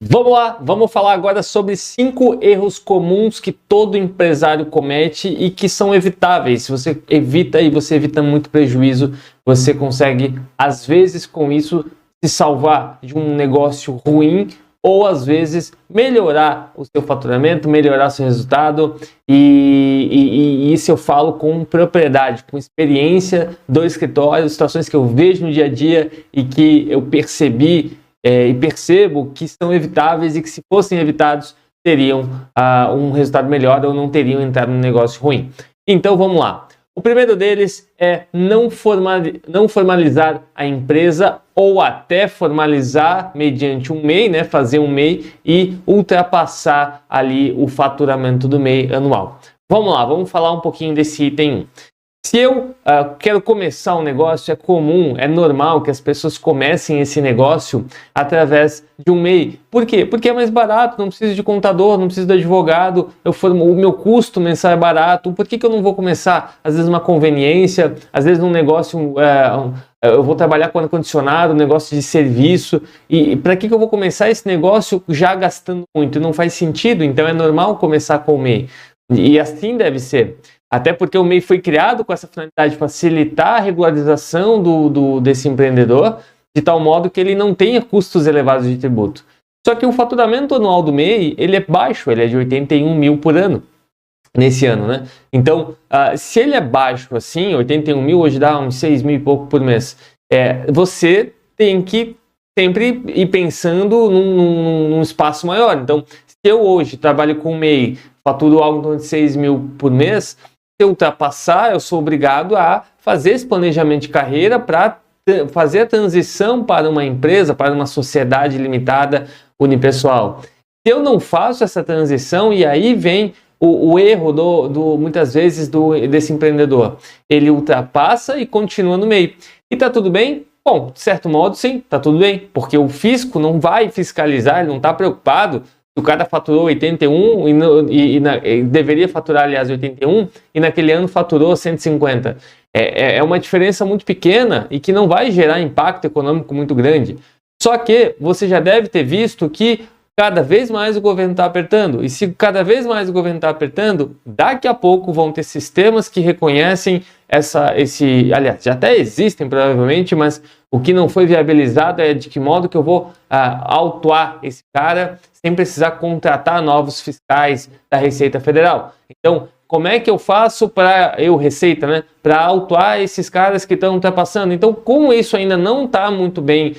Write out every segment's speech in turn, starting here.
Vamos lá, vamos falar agora sobre 5 erros comuns que todo empresário comete e que são evitáveis. Se você evita e você evita muito prejuízo, você consegue, às vezes, com isso, se salvar de um negócio ruim ou, às vezes, melhorar o seu faturamento, melhorar seu resultado. E isso eu falo com propriedade, com experiência do escritório, situações que eu vejo no dia a dia e que eu percebi e percebo que são evitáveis e que, se fossem evitados, teriam um resultado melhor ou não teriam entrado num negócio ruim. Então vamos lá. O primeiro deles é não formalizar a empresa ou até formalizar mediante um MEI, né, fazer um MEI e ultrapassar ali o faturamento do MEI anual. Vamos lá, vamos falar um pouquinho desse item 1. Se eu quero começar um negócio, é comum, é normal que as pessoas comecem esse negócio através de um MEI. Por quê? Porque é mais barato, não preciso de contador, não preciso de advogado, o meu custo mensal é barato. Por que eu não vou começar? Às vezes uma conveniência, às vezes num negócio, eu vou trabalhar com ar-condicionado, um negócio de serviço. E para que eu vou começar esse negócio já gastando muito? Não faz sentido, então é normal começar com o MEI. E assim deve ser. Até porque o MEI foi criado com essa finalidade de facilitar a regularização desse empreendedor, de tal modo que ele não tenha custos elevados de tributo. Só que o faturamento anual do MEI, ele é baixo, ele é de 81 mil por ano, nesse ano, né? Então, se ele é baixo assim, 81 mil, hoje dá uns 6 mil e pouco por mês, você tem que sempre ir pensando num espaço maior. Então, se eu hoje trabalho com MEI, faturo algo de 6 mil por mês, se eu ultrapassar, eu sou obrigado a fazer esse planejamento de carreira para fazer a transição para uma empresa, para uma sociedade limitada unipessoal. Se eu não faço essa transição, e aí vem o erro muitas vezes desse empreendedor. Ele ultrapassa e continua no MEI. E está tudo bem? Bom, de certo modo, sim, está tudo bem, porque o fisco não vai fiscalizar, ele não está preocupado. O cara faturou 81 e deveria faturar, aliás, 81 e naquele ano faturou 150. É uma diferença muito pequena e que não vai gerar impacto econômico muito grande. Só que você já deve ter visto que cada vez mais o governo está apertando. E se cada vez mais o governo está apertando, daqui a pouco vão ter sistemas que reconhecem aliás, já até existem provavelmente, mas o que não foi viabilizado é de que modo que eu vou autuar esse cara sem precisar contratar novos fiscais da Receita Federal. Então, como é que eu faço Receita, né, para autuar esses caras que estão ultrapassando? Então, como isso ainda não está muito bem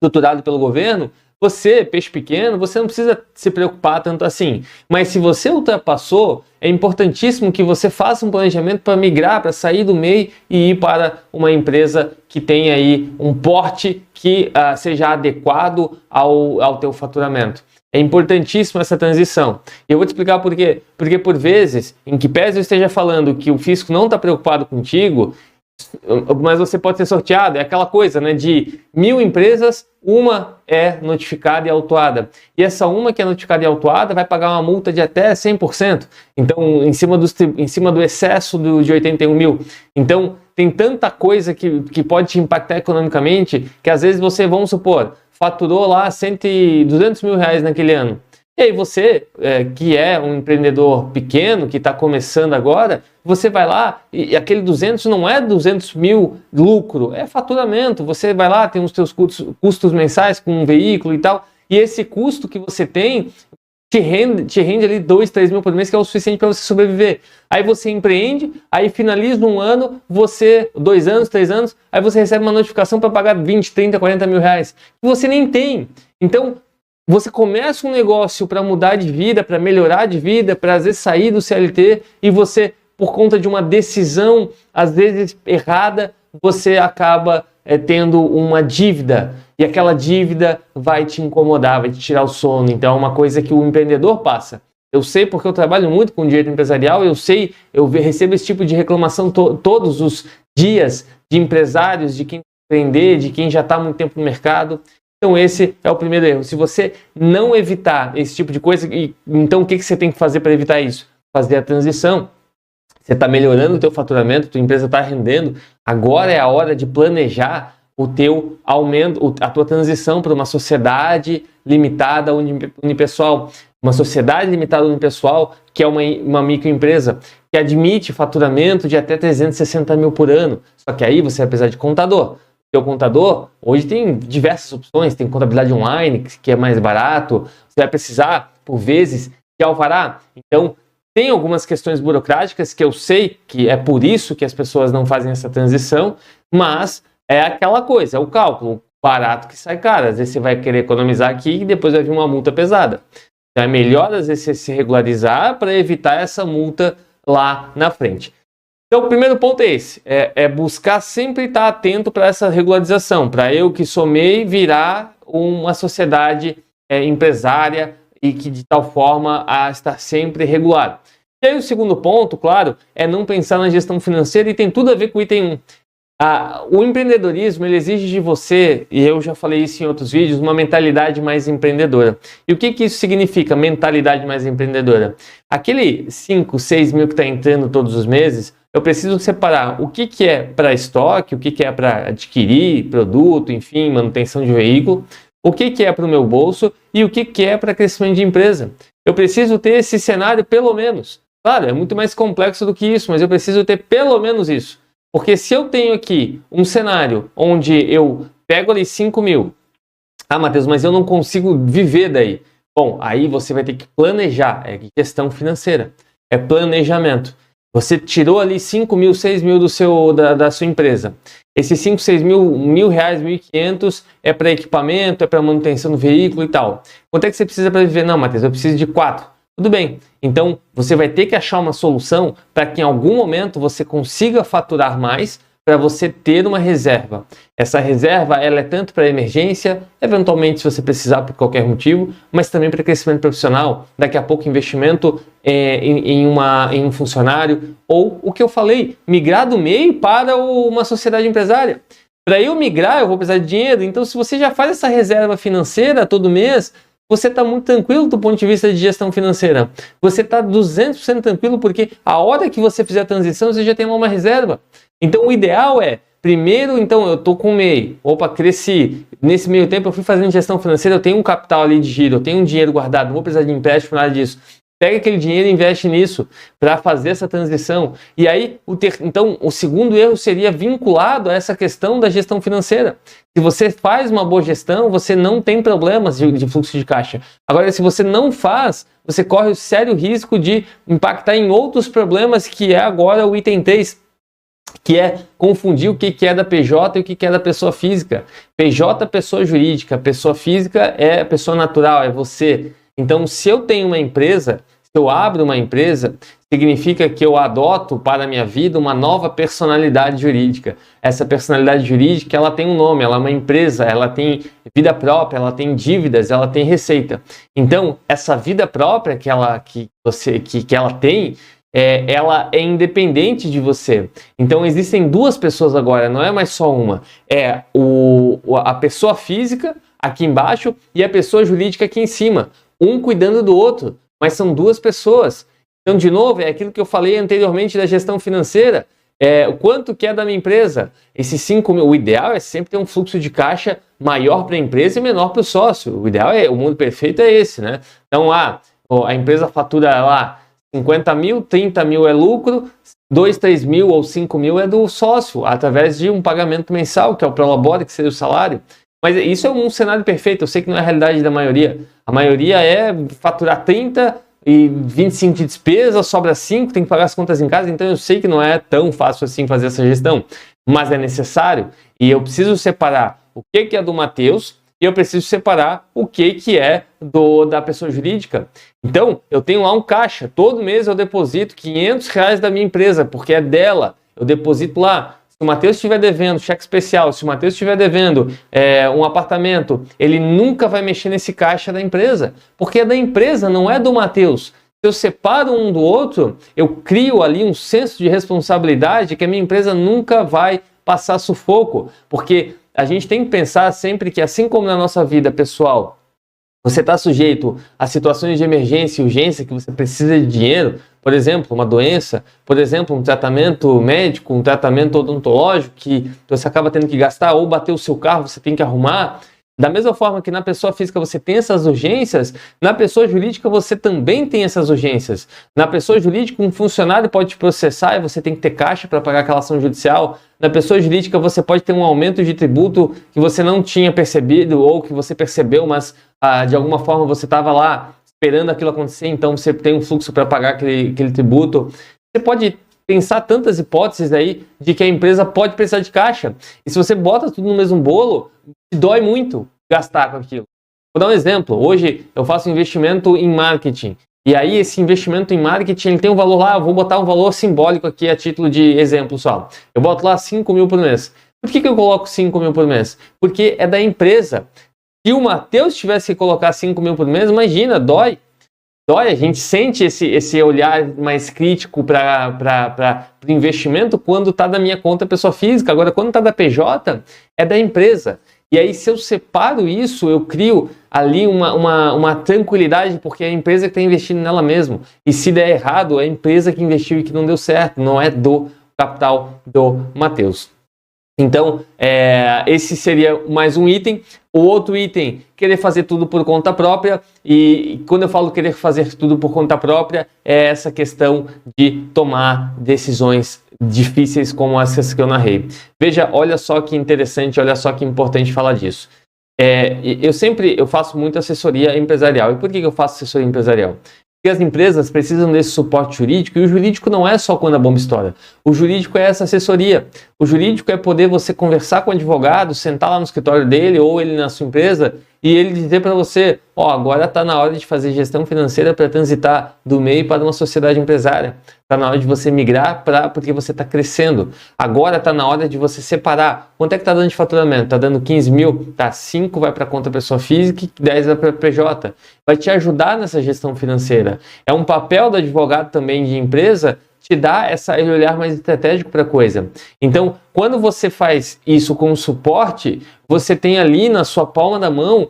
estruturado pelo governo, você, peixe pequeno, você não precisa se preocupar tanto assim. Mas se você ultrapassou, é importantíssimo que você faça um planejamento para migrar, para sair do MEI e ir para uma empresa que tenha aí um porte que seja adequado ao teu faturamento. É importantíssima essa transição. E eu vou te explicar por quê. Porque por vezes, em que pese eu esteja falando que o fisco não está preocupado contigo, mas você pode ser sorteado, é aquela coisa, né, de 1000 empresas, uma é notificada e autuada. E essa uma que é notificada e autuada vai pagar uma multa de até 100%. Então, em cima do excesso de 81 mil. Então, tem tanta coisa que pode te impactar economicamente que às vezes você, vamos supor, faturou lá 200 mil reais naquele ano. E aí você, que é um empreendedor pequeno, que está começando agora, você vai lá e aquele 200 não é 200 mil lucro, é faturamento. Você vai lá, tem os seus custos mensais com um veículo e tal, e esse custo que você tem te rende ali 2, 3 mil por mês, que é o suficiente para você sobreviver. Aí você empreende, aí finaliza um ano, 2 anos, 3 anos, aí você recebe uma notificação para pagar 20, 30, 40 mil reais, que você nem tem. Então, você começa um negócio para mudar de vida, para melhorar de vida, para às vezes sair do CLT e você, por conta de uma decisão, às vezes errada, você acaba tendo uma dívida. E aquela dívida vai te incomodar, vai te tirar o sono. Então é uma coisa que o empreendedor passa. Eu sei porque eu trabalho muito com direito empresarial, eu recebo esse tipo de reclamação todos os dias de empresários, de quem empreender, de quem já está há muito tempo no mercado. Então esse é o primeiro erro. Se você não evitar esse tipo de coisa, então o que você tem que fazer para evitar isso? Fazer a transição. Você está melhorando o teu faturamento, tua empresa está rendendo, agora é a hora de planejar o teu aumento, a tua transição para uma sociedade limitada unipessoal. Uma sociedade limitada unipessoal, que é uma microempresa, que admite faturamento de até 360 mil por ano. Só que aí você vai precisar de contador. O teu contador, hoje tem diversas opções, tem contabilidade online, que é mais barato. Você vai precisar, por vezes, de alvará. Então, tem algumas questões burocráticas que eu sei que é por isso que as pessoas não fazem essa transição, mas é aquela coisa, é o cálculo barato que sai caro. Às vezes você vai querer economizar aqui e depois vai vir uma multa pesada. Então é melhor às vezes você se regularizar para evitar essa multa lá na frente. Então o primeiro ponto é esse, é buscar sempre estar atento para essa regularização, para eu que sou MEI virar uma sociedade empresária e que de tal forma a estar sempre regular. E aí o segundo ponto, claro, é não pensar na gestão financeira e tem tudo a ver com o item 1. O empreendedorismo ele exige de você, e eu já falei isso em outros vídeos, uma mentalidade mais empreendedora. E o que isso significa, mentalidade mais empreendedora? Aquele 5, 6 mil que está entrando todos os meses, eu preciso separar o que é para estoque, o que é para adquirir produto, enfim, manutenção de veículo, o que é para o meu bolso e o que é para crescimento de empresa. Eu preciso ter esse cenário pelo menos. Claro, é muito mais complexo do que isso, mas eu preciso ter pelo menos isso. Porque se eu tenho aqui um cenário onde eu pego ali 5 mil, Matheus, mas eu não consigo viver daí. Bom, aí você vai ter que planejar, é questão financeira, é planejamento. Você tirou ali 5 mil, 6 mil da sua empresa. Esses 5, 6 mil reais, 1.500 é para equipamento, é para manutenção do veículo e tal. Quanto é que você precisa para viver? Não, Matheus, eu preciso de 4. Tudo bem, então você vai ter que achar uma solução para que em algum momento você consiga faturar mais para você ter uma reserva. Essa reserva ela é tanto para emergência, eventualmente se você precisar por qualquer motivo, mas também para crescimento profissional, daqui a pouco investimento em um funcionário, ou o que eu falei, migrar do MEI para uma sociedade empresária. Para eu migrar eu vou precisar de dinheiro, então se você já faz essa reserva financeira todo mês, você está muito tranquilo do ponto de vista de gestão financeira. Você está 200% tranquilo porque a hora que você fizer a transição, você já tem uma reserva. Então, o ideal é, primeiro, então, eu estou com o MEI. Opa, cresci. Nesse meio tempo, eu fui fazendo gestão financeira, eu tenho um capital ali de giro, eu tenho um dinheiro guardado, não vou precisar de empréstimo, nada disso. Pega aquele dinheiro e investe nisso para fazer essa transição. E aí, então, o segundo erro seria vinculado a essa questão da gestão financeira. Se você faz uma boa gestão, você não tem problemas de fluxo de caixa. Agora, se você não faz, você corre o sério risco de impactar em outros problemas, que é agora o item 3, que é confundir o que é da PJ e o que é da pessoa física. PJ é pessoa jurídica, pessoa física é pessoa natural, é você. Então, se eu tenho uma empresa, se eu abro uma empresa, significa que eu adoto para a minha vida uma nova personalidade jurídica. Essa personalidade jurídica, ela tem um nome, ela é uma empresa, ela tem vida própria, ela tem dívidas, ela tem receita. Então, essa vida própria que ela tem, ela é independente de você. Então, existem duas pessoas agora, não é mais só uma. É a pessoa física aqui embaixo e a pessoa jurídica aqui em cima. Um cuidando do outro, mas são duas pessoas. Então, de novo, é aquilo que eu falei anteriormente da gestão financeira. O quanto que é da minha empresa? Esses 5 mil, o ideal é sempre ter um fluxo de caixa maior para a empresa e menor para o sócio. O ideal o mundo perfeito é esse, né? Então, a empresa fatura lá 50 mil, 30 mil é lucro, 2, 3 mil ou 5 mil é do sócio, através de um pagamento mensal, que é o prolabore, que seria o salário. Mas isso é um cenário perfeito, eu sei que não é a realidade da maioria. A maioria é faturar 30 e 25 de despesa, sobra 5, tem que pagar as contas em casa, então eu sei que não é tão fácil assim fazer essa gestão, mas é necessário e eu preciso separar o que é do Matheus e eu preciso separar o que é da pessoa jurídica. Então, eu tenho lá um caixa, todo mês eu deposito R$500 da minha empresa, porque é dela, eu deposito lá. Se o Matheus estiver devendo cheque especial, se o Matheus estiver devendo um apartamento, ele nunca vai mexer nesse caixa da empresa, porque é da empresa, não é do Matheus. Se eu separo um do outro, eu crio ali um senso de responsabilidade que a minha empresa nunca vai passar sufoco, porque a gente tem que pensar sempre que, assim como na nossa vida pessoal, você está sujeito a situações de emergência e urgência que você precisa de dinheiro, por exemplo, uma doença, por exemplo, um tratamento médico, um tratamento odontológico que você acaba tendo que gastar, ou bater o seu carro, você tem que arrumar. Da mesma forma que na pessoa física você tem essas urgências, na pessoa jurídica você também tem essas urgências. Na pessoa jurídica, um funcionário pode te processar e você tem que ter caixa para pagar aquela ação judicial. Na pessoa jurídica você pode ter um aumento de tributo que você não tinha percebido ou que você percebeu, mas de alguma forma você estava lá esperando aquilo acontecer, então você tem um fluxo para pagar aquele tributo. Você pode pensar tantas hipóteses aí de que a empresa pode precisar de caixa. E se você bota tudo no mesmo bolo, dói muito gastar com aquilo. Vou dar um exemplo. Hoje eu faço investimento em marketing. E aí esse investimento em marketing ele tem um valor lá, eu vou botar um valor simbólico aqui a título de exemplo só. Eu boto lá 5 mil por mês. Por que eu coloco 5 mil por mês? Porque é da empresa. Se o Matheus tivesse que colocar 5 mil por mês, imagina, dói. Dói, a gente sente esse olhar mais crítico para o investimento quando está da minha conta pessoa física. Agora, quando está da PJ, é da empresa. E aí, se eu separo isso, eu crio ali uma tranquilidade, porque é a empresa que está investindo nela mesmo. E se der errado, é a empresa que investiu e que não deu certo, não é do capital do Matheus. Então, esse seria mais um item. O outro item, querer fazer tudo por conta própria. E quando eu falo querer fazer tudo por conta própria, é essa questão de tomar decisões difíceis como essas que eu narrei. Veja, olha só que interessante, olha só que importante falar disso. Eu faço muita assessoria empresarial. E por que eu faço assessoria empresarial? Porque as empresas precisam desse suporte jurídico, e o jurídico não é só quando a bomba estoura. O jurídico é essa assessoria. O jurídico é poder você conversar com o advogado, sentar lá no escritório dele ou ele na sua empresa e ele dizer para você, agora está na hora de fazer gestão financeira para transitar do MEI para uma sociedade empresária. Está na hora de você migrar porque você está crescendo. Agora está na hora de você separar. Quanto é que está dando de faturamento? Está dando 15 mil? Tá, 5 vai para a conta pessoa física e 10 vai para a PJ. Vai te ajudar nessa gestão financeira. É um papel do advogado também de empresa te dar esse olhar mais estratégico para a coisa. Então, quando você faz isso com suporte, você tem ali na sua palma da mão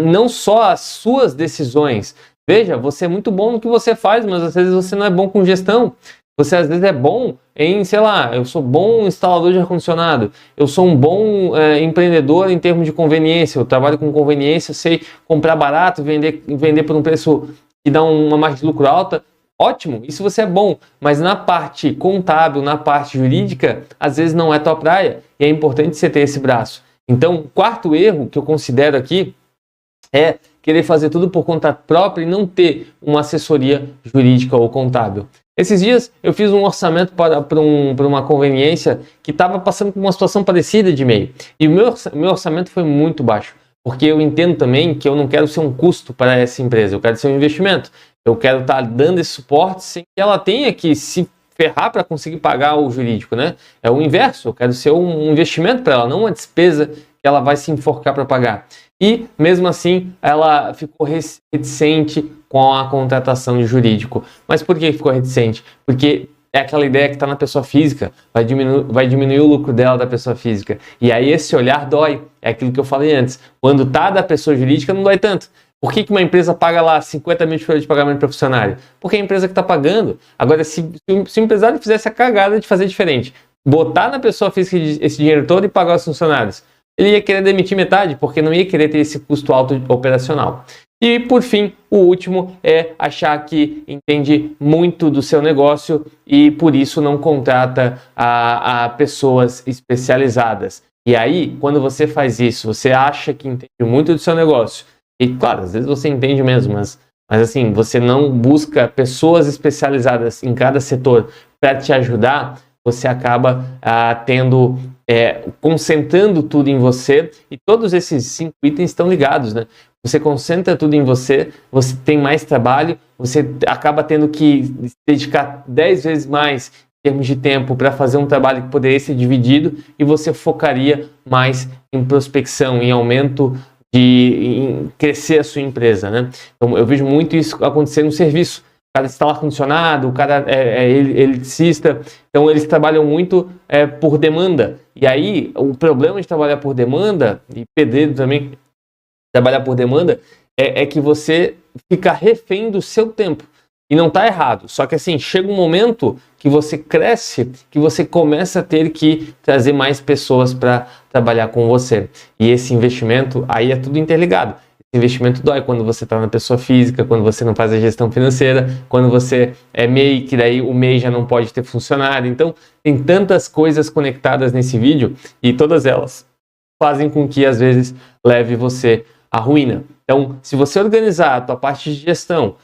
não só as suas decisões. Veja, você é muito bom no que você faz, mas às vezes você não é bom com gestão. Você às vezes é bom em, sei lá, eu sou bom instalador de ar-condicionado, eu sou um bom empreendedor em termos de conveniência, eu trabalho com conveniência, eu sei comprar barato, vender por um preço que dá uma margem de lucro alta. Ótimo, isso você é bom, mas na parte contábil, na parte jurídica, às vezes não é tua praia e é importante você ter esse braço. Então, o quarto erro que eu considero aqui é querer fazer tudo por conta própria e não ter uma assessoria jurídica ou contábil. Esses dias eu fiz um orçamento para uma conveniência que estava passando por uma situação parecida de MEI. E o meu orçamento foi muito baixo, porque eu entendo também que eu não quero ser um custo para essa empresa, eu quero ser um investimento. Eu quero estar dando esse suporte sem que ela tenha que se ferrar para conseguir pagar o jurídico, né? É o inverso, eu quero ser um investimento para ela, não uma despesa que ela vai se enforcar para pagar. E, mesmo assim, ela ficou reticente com a contratação de jurídico. Mas por que ficou reticente? Porque é aquela ideia que está na pessoa física, vai diminuir o lucro dela da pessoa física. E aí esse olhar dói, é aquilo que eu falei antes. Quando está da pessoa jurídica não dói tanto. Por que uma empresa paga lá 50 mil de folha de pagamento para funcionário? Porque é a empresa que está pagando. Agora, se o empresário fizesse a cagada de fazer diferente, botar na pessoa física esse dinheiro todo e pagar os funcionários, ele ia querer demitir metade, porque não ia querer ter esse custo alto operacional. E, por fim, o último é achar que entende muito do seu negócio e, por isso, não contrata a pessoas especializadas. E aí, quando você faz isso, você acha que entende muito do seu negócio. E, claro, às vezes você entende mesmo, mas assim, você não busca pessoas especializadas em cada setor para te ajudar, você acaba concentrando tudo em você, e todos esses 5 itens estão ligados, né? Você concentra tudo em você, você tem mais trabalho, você acaba tendo que dedicar 10 vezes mais em termos de tempo para fazer um trabalho que poderia ser dividido, e você focaria mais em prospecção, em aumento em crescer a sua empresa, né? Então, eu vejo muito isso acontecer no serviço. O cara instala ar-condicionado, o cara é eletricista, então eles trabalham muito por demanda. E aí, o problema de trabalhar por demanda, e pedreiro também trabalhar por demanda, é que você fica refém do seu tempo. E não está errado. Só que assim, chega um momento que você cresce, que você começa a ter que trazer mais pessoas para trabalhar com você. E esse investimento, aí é tudo interligado. Esse investimento dói quando você está na pessoa física, quando você não faz a gestão financeira, quando você é MEI, que daí o MEI já não pode ter funcionário. Então, tem tantas coisas conectadas nesse vídeo e todas elas fazem com que, às vezes, leve você à ruína. Então, se você organizar a tua parte de gestão,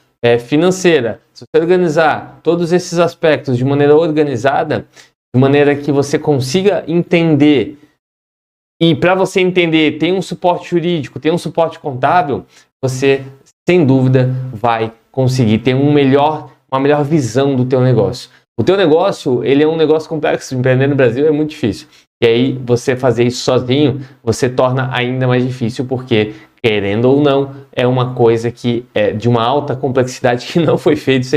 financeira, se você organizar todos esses aspectos de maneira organizada, de maneira que você consiga entender, e para você entender, tem um suporte jurídico, tem um suporte contábil, você, sem dúvida, vai conseguir ter uma melhor visão do teu negócio. O teu negócio, ele é um negócio complexo, empreender no Brasil é muito difícil. E aí, você fazer isso sozinho, você torna ainda mais difícil, porque, querendo ou não, é uma coisa que é de uma alta complexidade que não foi feito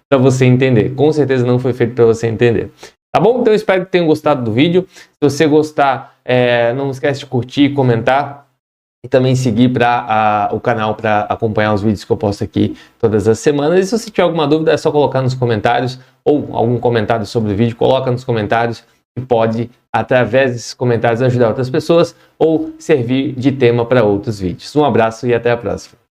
para você entender. Com certeza não foi feito para você entender. Tá bom? Então, eu espero que tenham gostado do vídeo. Se você gostar, não esquece de curtir, comentar e também seguir o canal para acompanhar os vídeos que eu posto aqui todas as semanas. E se você tiver alguma dúvida, é só colocar nos comentários ou algum comentário sobre o vídeo, coloca nos comentários. E pode, através desses comentários, ajudar outras pessoas ou servir de tema para outros vídeos. Um abraço e até a próxima.